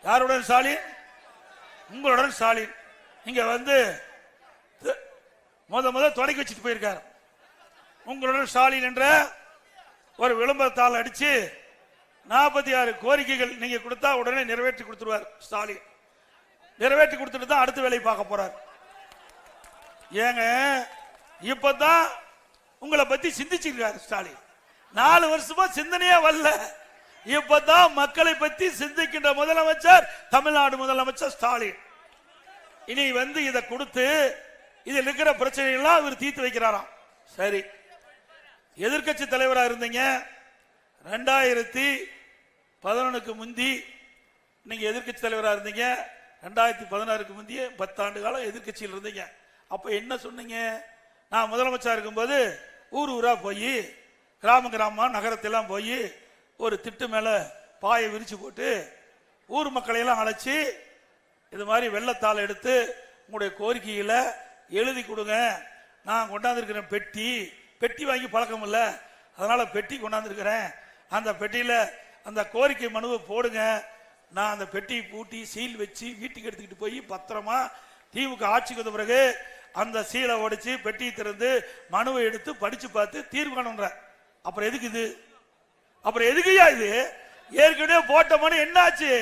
யாருடன் ஸ்டாலின்? உங்களுடன் ஸ்டாலின். இங்க வந்து முத தொடக்கி வச்சுட்டு போயிருக்காரு. உங்களுடன் ஸ்டாலின் என்ற ஒரு விளம்பரத்தால் அடிச்சு 46 கோரிக்கைகள் நீங்க கொடுத்தா உடனே நிறைவேற்றி கொடுத்துருவார் ஸ்டாலின். நிறைவேற்றி கொடுத்துட்டு தான் அடுத்த வேலையை பார்க்க போறார். ஏங்க இப்பதான் உங்களை பத்தி சிந்திச்சிருக்காரு ஸ்டாலின். 4 வருஷமா சிந்தனையே வரல. இப்பதான் மக்களை பத்தி சிந்திக்கின்ற முதலமைச்சர் தமிழ்நாடு முதலமைச்சர் ஸ்டாலின். இனி வந்து இதை கொடுத்து இதில் இருக்கிற பிரச்சனைகள்லாம் இவர் தீர்த்து வைக்கிறாராம். சரி, எதிர்கட்சி தலைவராக இருந்தீங்க 2011க்கு முந்தி. நீங்க எதிர்கட்சி தலைவராக இருந்தீங்க 2016க்கு முந்தைய 10 ஆண்டு காலம் எதிர்கட்சியில் இருந்தீங்க. அப்ப என்ன சொன்னீங்க? நான் முதலமைச்சர் இருக்கும்போது ஊர் ஊரா போய் கிராமமா நகரத்தெல்லாம் போய் ஒரு திட்டு மேல பாயை விரிச்சு போட்டு ஊர் மக்களை எல்லாம் அழைச்சி இது மாதிரி வெள்ளத்தாள் எடுத்து உங்களுடைய கோரிக்கைகளை எழுதி கொடுங்க. நான் கொண்டாந்துருக்கிறேன் பெட்டி வாங்கி பழக்கம் இல்லை, அதனால பெட்டி கொண்டாந்துருக்கிறேன். அந்த பெட்டியில அந்த கோரிக்கை மனுவை போடுங்க. நான் அந்த பெட்டியை பூட்டி சீல் வச்சு வீட்டுக்கு எடுத்துக்கிட்டு போய் பத்திரமா திமுக ஆட்சிக்கு வந்த பிறகு அந்த சீலை உடைச்சு பெட்டியை திறந்து மனுவை எடுத்து படிச்சு பார்த்து தீர்வு காணுன்ற. அப்புறம் எதுக்கு இது? அப்புறம் எதுக்குயா இது? ஏற்கனவே போட்ட மனு என்னாச்சு?